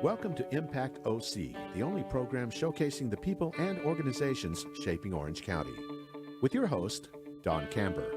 Welcome to Impact OC, the only program showcasing the people and organizations shaping Orange County. With your host, Don Camber.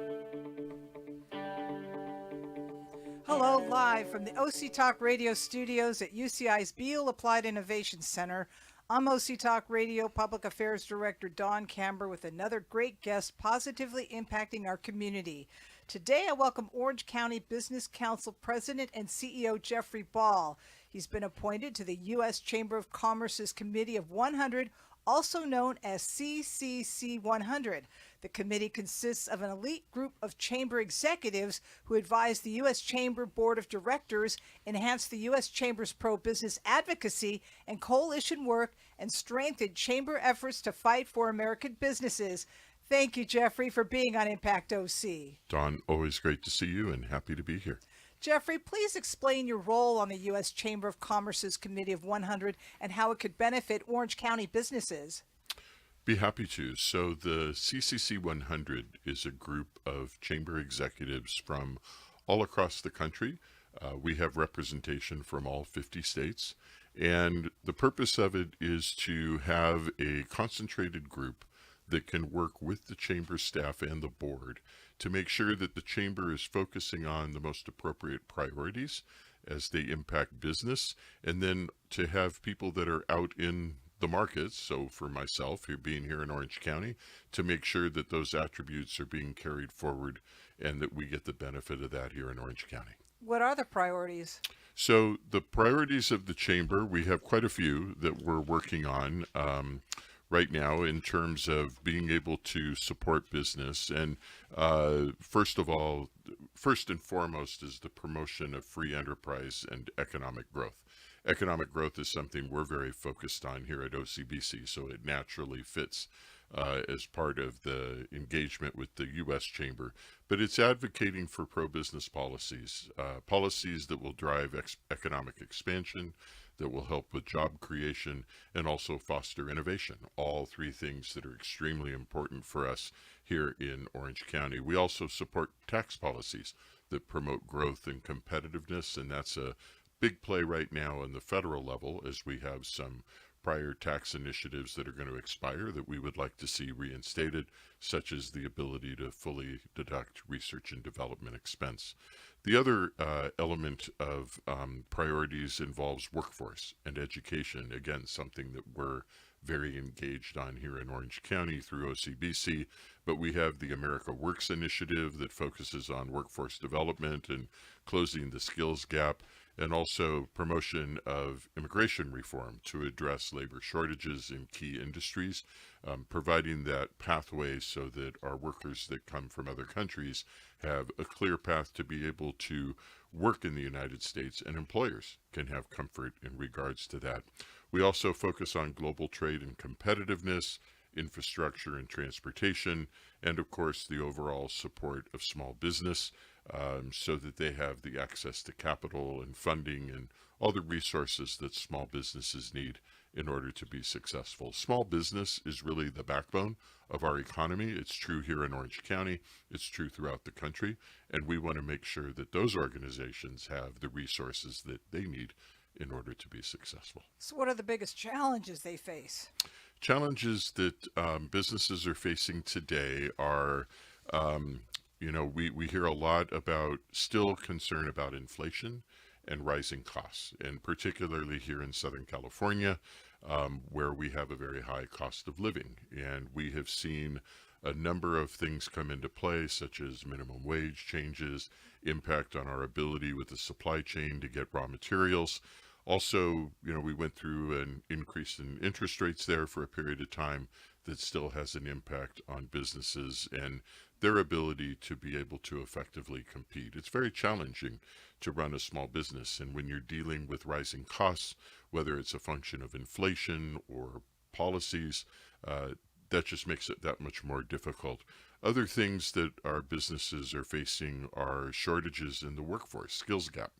Hello, live from the OC Talk Radio studios at UCI's Beal Applied Innovation Center. I'm OC Talk Radio Public Affairs Director Don Camber with another great guest positively impacting our community. Today, I welcome Orange County Business Council President and CEO Jeffrey Ball. He's been appointed to the U.S. Chamber of Commerce's Committee of 100, also known as CCC 100. The committee consists of an elite group of chamber executives who advise the U.S. Chamber Board of Directors, enhance the U.S. Chamber's pro-business advocacy and coalition work, and strengthen chamber efforts to fight for American businesses. Thank you, Jeffrey, for being on Impact OC. Don, always great to see you and happy to be here. Jeffrey, please explain your role on the U.S. Chamber of Commerce's Committee of 100 and how it could benefit Orange County businesses. Be happy to. So the CCC 100 is a group of chamber executives from all across the country. We have representation from all 50 states, and the purpose of it is to have a concentrated group that can work with the chamber staff and the board to make sure that the chamber is focusing on the most appropriate priorities as they impact business, and then to have people that are out in the markets, so for myself being here in Orange County, to make sure that those attributes are being carried forward and that we get the benefit of that here in Orange County. What are the priorities? So the priorities of the chamber, we have quite a few that we're working on right now in terms of being able to support business. And first and foremost is the promotion of free enterprise and economic growth. Economic growth is something we're very focused on here at OCBC, so it naturally fits as part of the engagement with the U.S. Chamber. But it's advocating for pro-business policies, policies that will drive economic expansion, that will help with job creation, and also foster innovation. All three things that are extremely important for us here in Orange County. We also support tax policies that promote growth and competitiveness, and that's a big play right now on the federal level as we have some prior tax initiatives that are going to expire that we would like to see reinstated, such as the ability to fully deduct research and development expense. The other element of priorities involves workforce and education. Again, something that we're very engaged on here in Orange County through OCBC, but we have the America Works initiative that focuses on workforce development and closing the skills gap, and also promotion of immigration reform to address labor shortages in key industries, providing that pathway so that our workers that come from other countries have a clear path to be able to work in the United States, and employers can have comfort in regards to that. We also focus on global trade and competitiveness, infrastructure and transportation, and of course the overall support of small business so that they have the access to capital and funding and all the resources that small businesses need in order to be successful. Small business is really the backbone of our economy. It's true here in Orange County. It's true throughout the country. And we want to make sure that those organizations have the resources that they need in order to be successful. So what are the biggest challenges they face? Challenges that businesses are facing today are, we hear a lot about still concern about inflation and rising costs, and particularly here in Southern California, where we have a very high cost of living. And we have seen a number of things come into play, such as minimum wage changes, impact on our ability with the supply chain to get raw materials. Also, we went through an increase in interest rates there for a period of time that still has an impact on businesses and their ability to be able to effectively compete. It's very challenging to run a small business, and when you're dealing with rising costs, whether it's a function of inflation or policies, that just makes it that much more difficult. Other things that our businesses are facing are shortages in the workforce, skills gap.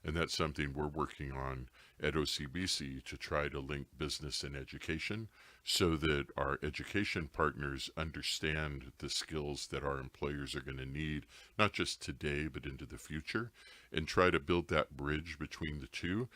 And that's something we're working on at OCBC to try to link business and education so that our education partners understand the skills that our employers are going to need, not just today, but into the future, and try to build that bridge between the two,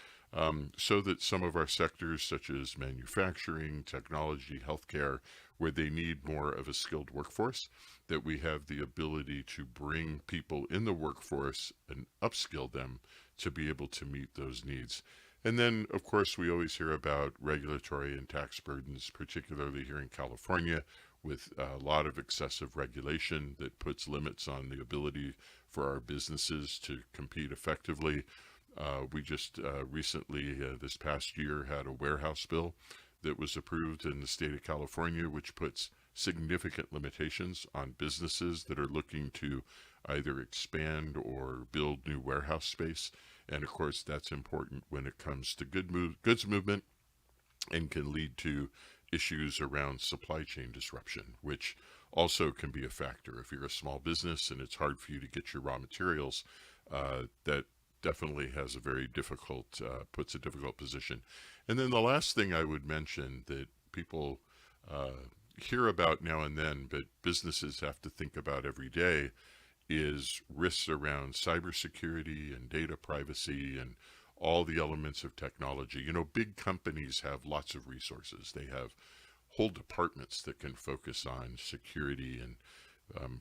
so that some of our sectors, such as manufacturing, technology, healthcare, where they need more of a skilled workforce, that we have the ability to bring people in the workforce and upskill them to be able to meet those needs. And then, of course, we always hear about regulatory and tax burdens, particularly here in California, with a lot of excessive regulation that puts limits on the ability for our businesses to compete effectively. We just recently, this past year, had a warehouse bill that was approved in the state of California, which puts significant limitations on businesses that are looking to either expand or build new warehouse space. And of course, that's important when it comes to goods movement, and can lead to issues around supply chain disruption, which also can be a factor. If you're a small business and it's hard for you to get your raw materials, that definitely has a very difficult, puts a difficult position. And then the last thing I would mention that people hear about now and then, but businesses have to think about every day, is risks around cybersecurity and data privacy and all the elements of technology. You know, big companies have lots of resources. They have whole departments that can focus on security, and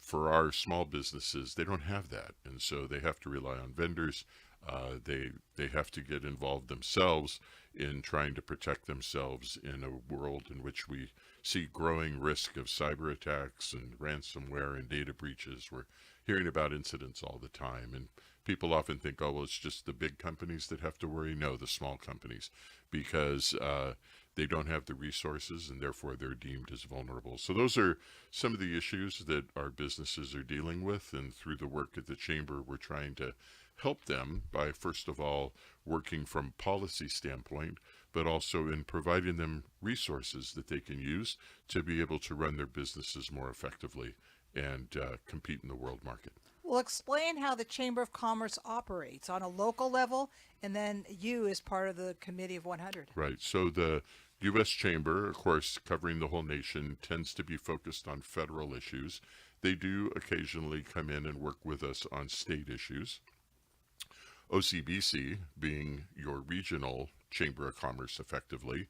for our small businesses, they don't have that, and so they have to rely on vendors. They have to get involved themselves in trying to protect themselves in a world in which we see growing risk of cyber attacks and ransomware and data breaches. We're hearing about incidents all the time, and people often think, oh, well, it's just the big companies that have to worry. No, the small companies, because they don't have the resources and therefore they're deemed as vulnerable. So those are some of the issues that our businesses are dealing with, and through the work at the Chamber, we're trying to help them by, first of all, working from policy standpoint, but also in providing them resources that they can use to be able to run their businesses more effectively and compete in the world market. Well, explain how the Chamber of Commerce operates on a local level, and then you as part of the Committee of 100. Right. So the U.S. Chamber, of course, covering the whole nation, tends to be focused on federal issues. They do occasionally come in and work with us on state issues. OCBC, being your regional Chamber of Commerce effectively,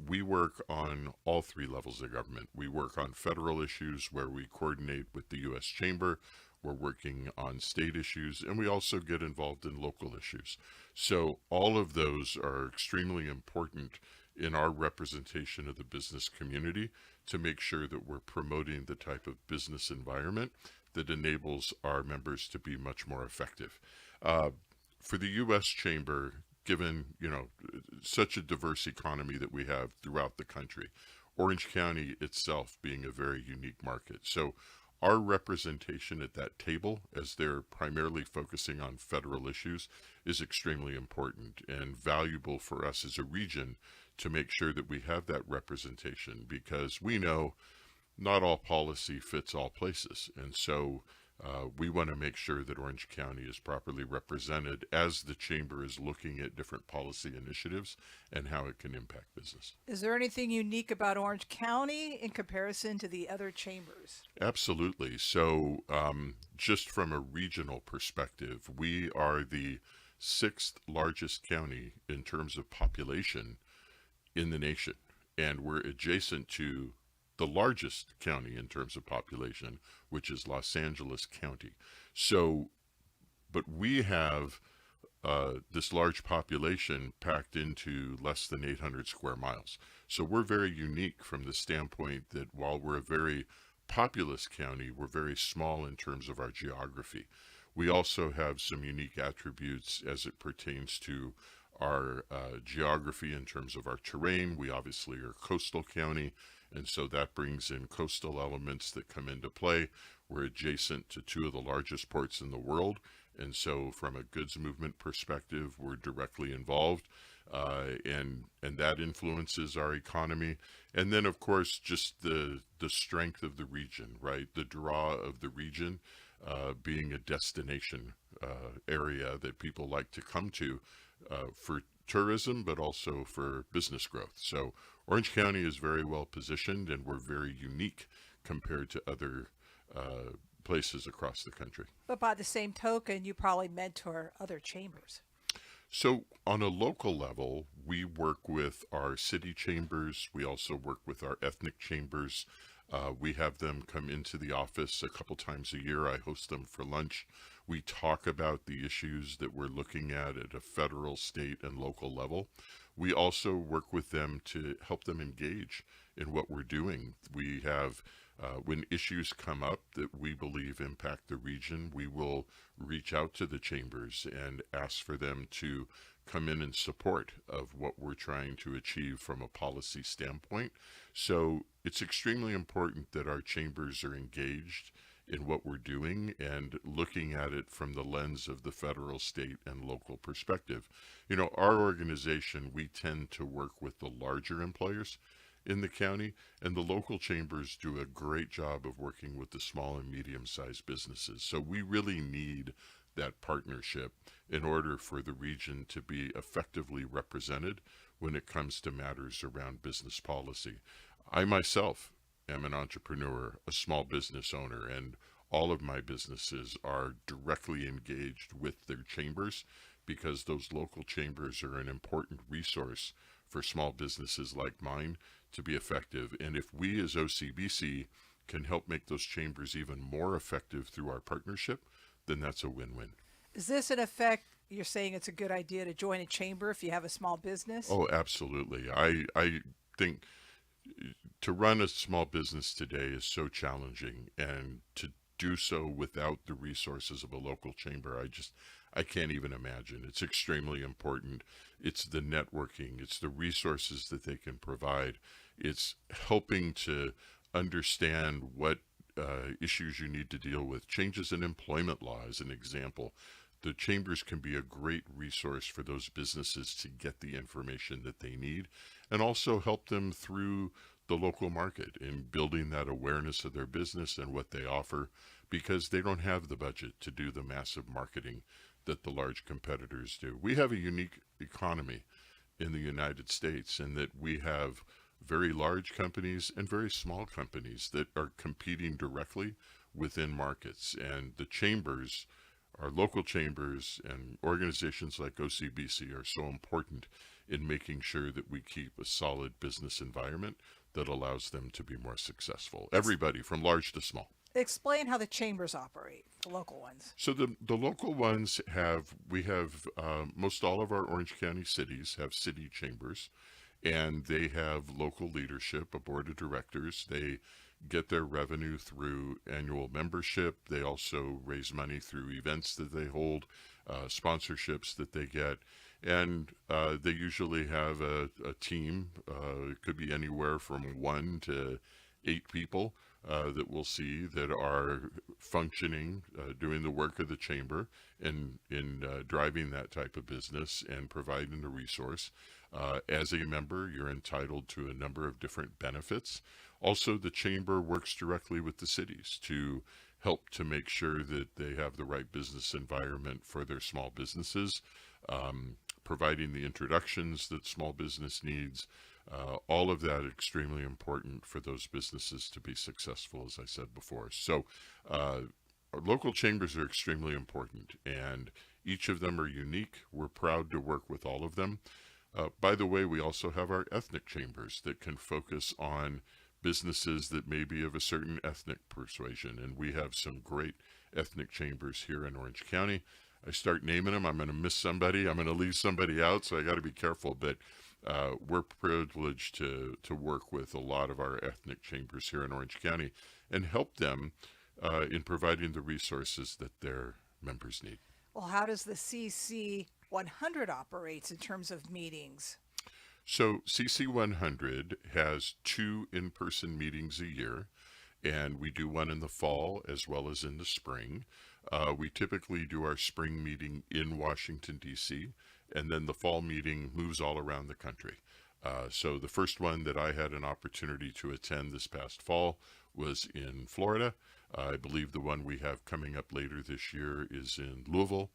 we work on all three levels of government. We work on federal issues where we coordinate with the U.S. Chamber. We're working on state issues, and we also get involved in local issues. So all of those are extremely important in our representation of the business community to make sure that we're promoting the type of business environment that enables our members to be much more effective. For the U.S. Chamber, given, such a diverse economy that we have throughout the country, Orange County itself being a very unique market. So our representation at that table, as they're primarily focusing on federal issues, is extremely important and valuable for us as a region to make sure that we have that representation, because we know not all policy fits all places. And so we want to make sure that Orange County is properly represented as the Chamber is looking at different policy initiatives and how it can impact business. Is there anything unique about Orange County in comparison to the other chambers? Absolutely. So just from a regional perspective, we are the 6th largest county in terms of population in the nation, and we're adjacent to the largest county in terms of population, which is Los Angeles County. So, but we have this large population packed into less than 800 square miles. So we're very unique from the standpoint that while we're a very populous county, we're very small in terms of our geography. We also have some unique attributes as it pertains to our geography in terms of our terrain. We obviously are a coastal county, and so that brings in coastal elements that come into play. We're adjacent to 2 of the largest ports in the world, and so from a goods movement perspective, we're directly involved, and that influences our economy. And then, of course, just the strength of the region, right? The draw of the region, being a destination area that people like to come to for tourism, but also for business growth. So Orange County is very well positioned, and we're very unique compared to other places across the country. But by the same token, you probably mentor other chambers. So on a local level, we work with our city chambers. We also work with our ethnic chambers. We have them come into the office a couple times a year. I host them for lunch. We talk about the issues that we're looking at a federal, state, and local level. We also work with them to help them engage in what we're doing. We have, when issues come up that we believe impact the region, we will reach out to the chambers and ask for them to come in support of what we're trying to achieve from a policy standpoint. So it's extremely important that our chambers are engaged in what we're doing and looking at it from the lens of the federal, state, and local perspective. You know, our organization, we tend to work with the larger employers in the county, and the local chambers do a great job of working with the small and medium-sized businesses. So we really need that partnership in order for the region to be effectively represented when it comes to matters around business policy. I myself am an entrepreneur, a small business owner, and all of my businesses are directly engaged with their chambers because those local chambers are an important resource for small businesses like mine to be effective. And if we as OCBC can help make those chambers even more effective through our partnership, then that's a win-win. Is this in effect, you're saying it's a good idea to join a chamber if you have a small business? Oh, absolutely. I think to run a small business today is so challenging, and to do so without the resources of a local chamber, I can't even imagine. It's extremely important. It's the networking, it's the resources that they can provide. It's helping to understand what issues you need to deal with. Changes in employment law, as an example. The chambers can be a great resource for those businesses to get the information that they need, and also help them through the local market in building that awareness of their business and what they offer, because they don't have the budget to do the massive marketing that the large competitors do. We have a unique economy in the United States in that we have very large companies and very small companies that are competing directly within markets. And the chambers, our local chambers and organizations like OCBC, are so important in making sure that we keep a solid business environment that allows them to be more successful. Everybody from large to small. Explain how the chambers operate, the local ones. So the local ones we have most all of our Orange County cities have city chambers, and they have local leadership, a board of directors. They get their revenue through annual membership. They also raise money through events that they hold, sponsorships that they get. And they usually have a team. It could be anywhere from 1 to 8 people that we'll see that are functioning, doing the work of the chamber in driving that type of business and providing the resource. As a member, you're entitled to a number of different benefits. Also, the chamber works directly with the cities to help to make sure that they have the right business environment for their small businesses, providing the introductions that small business needs. All of that extremely important for those businesses to be successful, as I said before. So our local chambers are extremely important, and each of them are unique. We're proud to work with all of them. By the way, we also have our ethnic chambers that can focus on businesses that may be of a certain ethnic persuasion, and we have some great ethnic chambers here in Orange County. I start naming them, I'm going to miss somebody, I'm going to leave somebody out, so I got to be careful, but we're privileged to work with a lot of our ethnic chambers here in Orange County and help them in providing the resources that their members need. Well, how does the CC 100 operates in terms of meetings? So CC 100 has 2 in-person meetings a year, and we do one in the fall as well as in the spring. We typically do our spring meeting in Washington, D.C., and then the fall meeting moves all around the country. So the first one that I had an opportunity to attend this past fall was in Florida. I believe the one we have coming up later this year is in Louisville.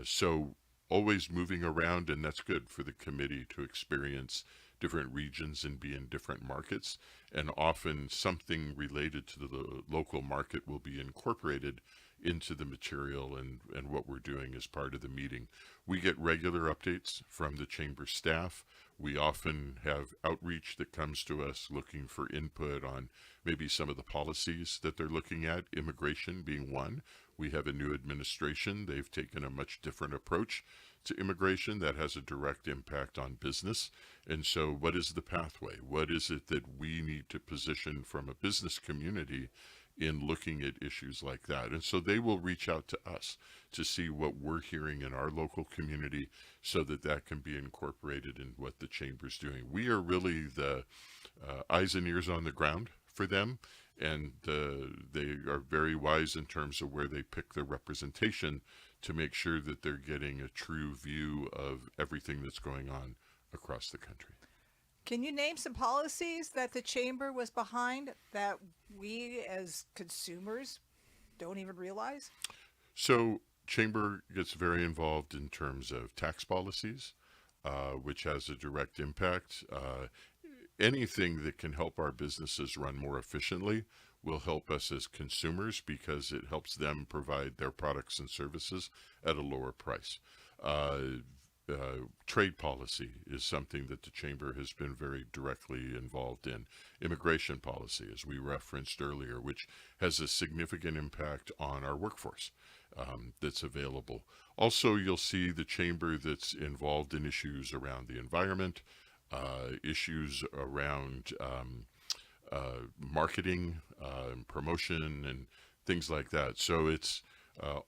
So always moving around, and that's good for the committee to experience different regions and be in different markets. And often something related to the local market will be incorporated into the material and what we're doing as part of the meeting. We get regular updates from the chamber staff. We often have outreach that comes to us looking for input on maybe some of the policies that they're looking at, immigration being one. We have a new administration. They've taken a much different approach to immigration that has a direct impact on business. And so what is the pathway? What is it that we need to position from a business community in looking at issues like that? And so they will reach out to us to see what we're hearing in our local community so that that can be incorporated in what the chamber's doing. We are really the eyes and ears on the ground for them, and they are very wise in terms of where they pick their representation to make sure that they're getting a true view of everything that's going on across the country. Can you name some policies that the chamber was behind that we as consumers don't even realize? So chamber gets very involved in terms of tax policies, which has a direct impact. Anything that can help our businesses run more efficiently will help us as consumers because it helps them provide their products and services at a lower price. Trade policy is something that the chamber has been very directly involved in. Immigration policy, as we referenced earlier, which has a significant impact on our workforce that's available. Also, you'll see the chamber that's involved in issues around the environment, issues around marketing, promotion, and things like that. So it's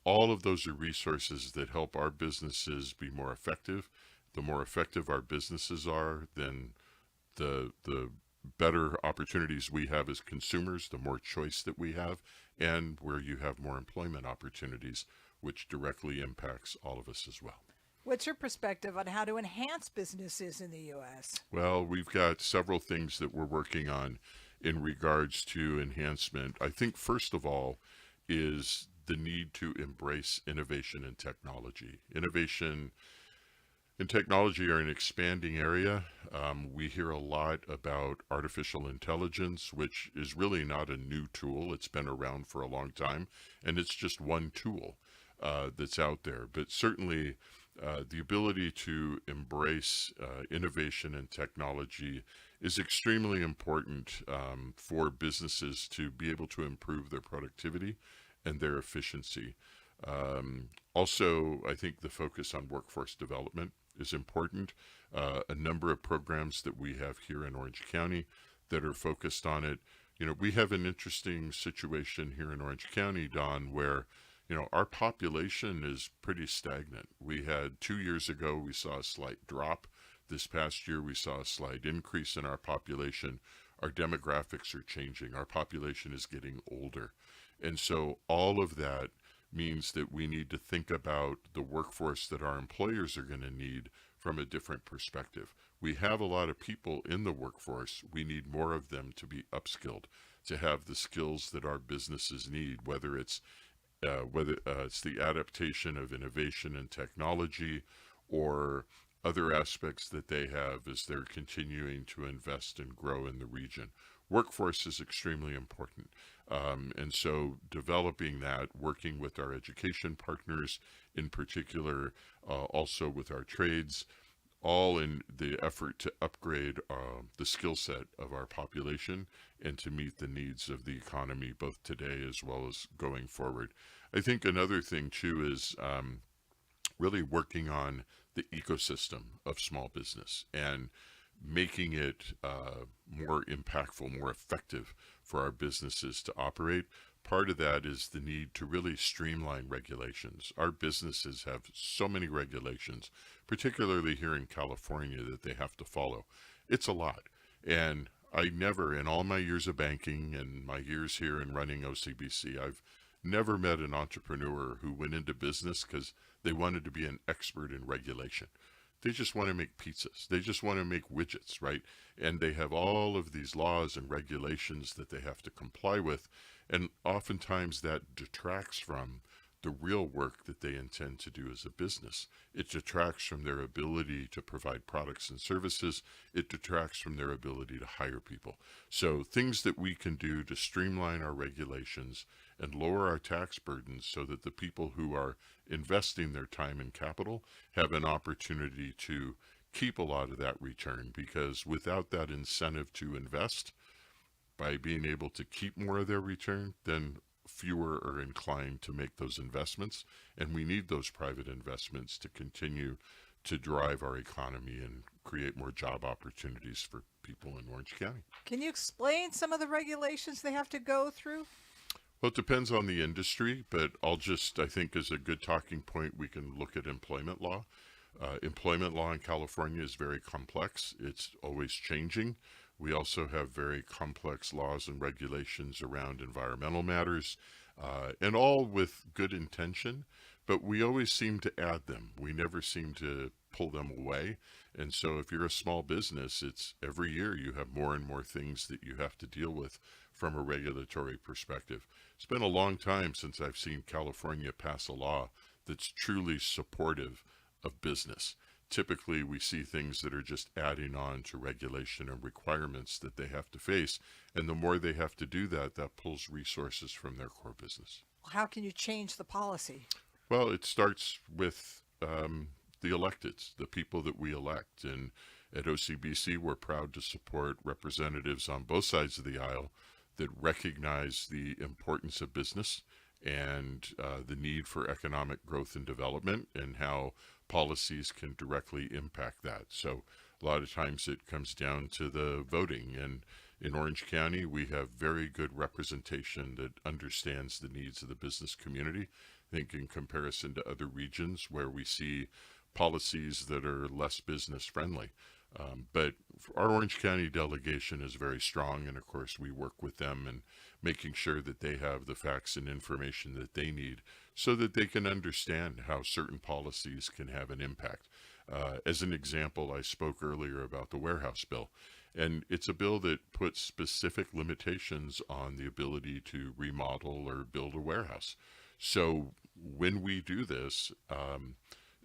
all of those are resources that help our businesses be more effective. The more effective our businesses are, then the better opportunities we have as consumers, the more choice that we have, and where you have more employment opportunities, which directly impacts all of us as well. What's your perspective on how to enhance businesses in the U.S.? Well, we've got several things that we're working on in regards to enhancement. I think first of all is the need to embrace innovation and technology. Innovation and technology are an expanding area. We hear a lot about artificial intelligence, which is really not a new tool. It's been around for a long time, and it's just one tool that's out there. But certainly the ability to embrace innovation and technology is extremely important for businesses to be able to improve their productivity and their efficiency. Also, I think the focus on workforce development is important. A number of programs that we have here in Orange County that are focused on it. You know, we have an interesting situation here in Orange County, Don, where our population is pretty stagnant. We had 2 years ago, we saw a slight drop. This past year, we saw a slight increase in our population. Our demographics are changing. Our population is getting older. And so all of that means that we need to think about the workforce that our employers are going to need from a different perspective. We have a lot of people in the workforce. We need more of them to be upskilled, to have the skills that our businesses need, whether it's the adaptation of innovation and technology or other aspects that they have as they're continuing to invest and grow in the region. Workforce is extremely important. And so developing that, working with our education partners in particular, also with our trades, all in the effort to upgrade the skill set of our population and to meet the needs of the economy, both today as well as going forward. I think another thing too is really working on the ecosystem of small business and making it more impactful, more effective for our businesses to operate. Part of that is the need to really streamline regulations. Our businesses have so many regulations, particularly here in California, that they have to follow. It's a lot. And I never, in all my years of banking and my years here in running OCBC, I've never met an entrepreneur who went into business because they wanted to be an expert in regulation. they just want to make pizzas. They just want to make widgets, right? And they have all of these laws and regulations that they have to comply with. And oftentimes that detracts from the real work that they intend to do as a business. It detracts from their ability to provide products and services. It detracts from their ability to hire people. So things that we can do to streamline our regulations and lower our tax burdens so that the people who are investing their time and capital have an opportunity to keep a lot of that return, because without that incentive to invest, by being able to keep more of their return, then fewer are inclined to make those investments. And we need those private investments to continue to drive our economy and create more job opportunities for people in Orange County. Can you explain some of the regulations they have to go through? Well, it depends on the industry, but I think as a good talking point, we can look at employment law. Employment law in California is very complex. It's always changing. We also have very complex laws and regulations around environmental matters, and all with good intention, but we always seem to add them. We never seem to pull them away. And so if you're a small business, it's every year you have more and more things that you have to deal with from a regulatory perspective. It's been a long time since I've seen California pass a law that's truly supportive of business. Typically, we see things that are just adding on to regulation and requirements that they have to face. And the more they have to do that, that pulls resources from their core business. How can you change the policy? Well, it starts with the electeds, the people that we elect. And at OCBC, we're proud to support representatives on both sides of the aisle that recognize the importance of business and the need for economic growth and development, and how policies can directly impact that. So a lot of times it comes down to the voting. And in Orange County, we have very good representation that understands the needs of the business community. I think in comparison to other regions where we see policies that are less business friendly. But our Orange County delegation is very strong, and of course we work with them and making sure that they have the facts and information that they need so that they can understand how certain policies can have an impact. As an example, I spoke earlier about the warehouse bill, and it's a bill that puts specific limitations on the ability to remodel or build a warehouse. So when we do this,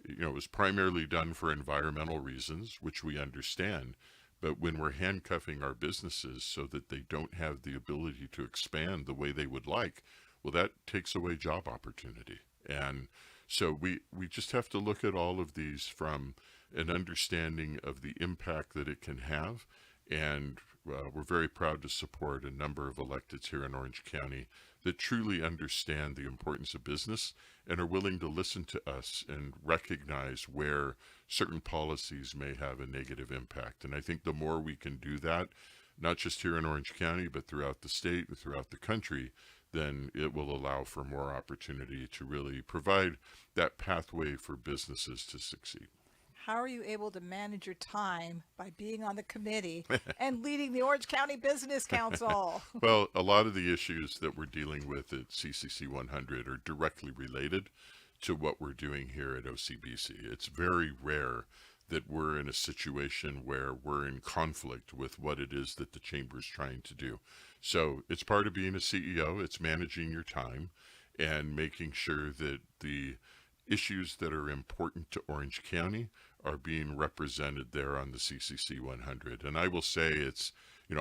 it was primarily done for environmental reasons, which we understand. But when we're handcuffing our businesses so that they don't have the ability to expand the way they would like, well, that takes away job opportunity. And so we just have to look at all of these from an understanding of the impact that it can have. And we're very proud to support a number of electeds here in Orange County that truly understand the importance of business and are willing to listen to us and recognize where certain policies may have a negative impact. And I think the more we can do that, not just here in Orange County, but throughout the state and throughout the country, then it will allow for more opportunity to really provide that pathway for businesses to succeed. How are you able to manage your time by being on the committee and leading the Orange County Business Council? Well, a lot of the issues that we're dealing with at CCC 100 are directly related to what we're doing here at OCBC. It's very rare that we're in a situation where we're in conflict with what it is that the chamber is trying to do. So it's part of being a CEO. It's managing your time and making sure that the issues that are important to Orange County are being represented there on the CCC 100. And I will say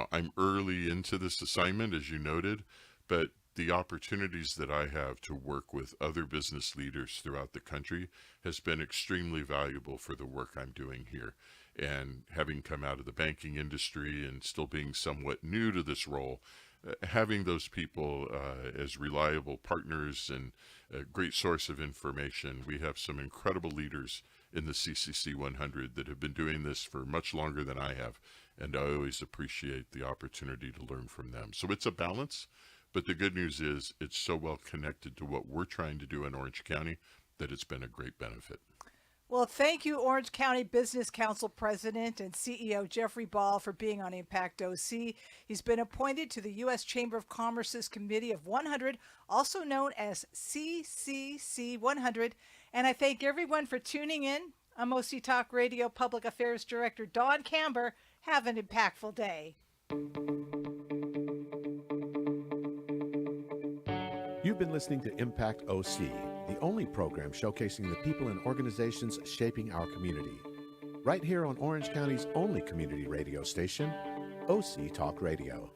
I'm early into this assignment, as you noted, but the opportunities that I have to work with other business leaders throughout the country has been extremely valuable for the work I'm doing here. And having come out of the banking industry and still being somewhat new to this role, having those people as reliable partners and a great source of information. We have some incredible leaders in the CCC 100 that have been doing this for much longer than I have, and I always appreciate the opportunity to learn from them. So it's a balance, but the good news is it's so well connected to what we're trying to do in Orange County that it's been a great benefit. Well, thank you, Orange County Business Council President and CEO Jeffrey Ball, for being on Impact OC. He's been appointed to the U.S. Chamber of Commerce's Committee of 100, also known as CCC 100. And I thank everyone for tuning in. I'm OC Talk Radio Public Affairs Director Dawn Camber. Have an impactful day. You've been listening to Impact OC, the only program showcasing the people and organizations shaping our community. Right here on Orange County's only community radio station, OC Talk Radio.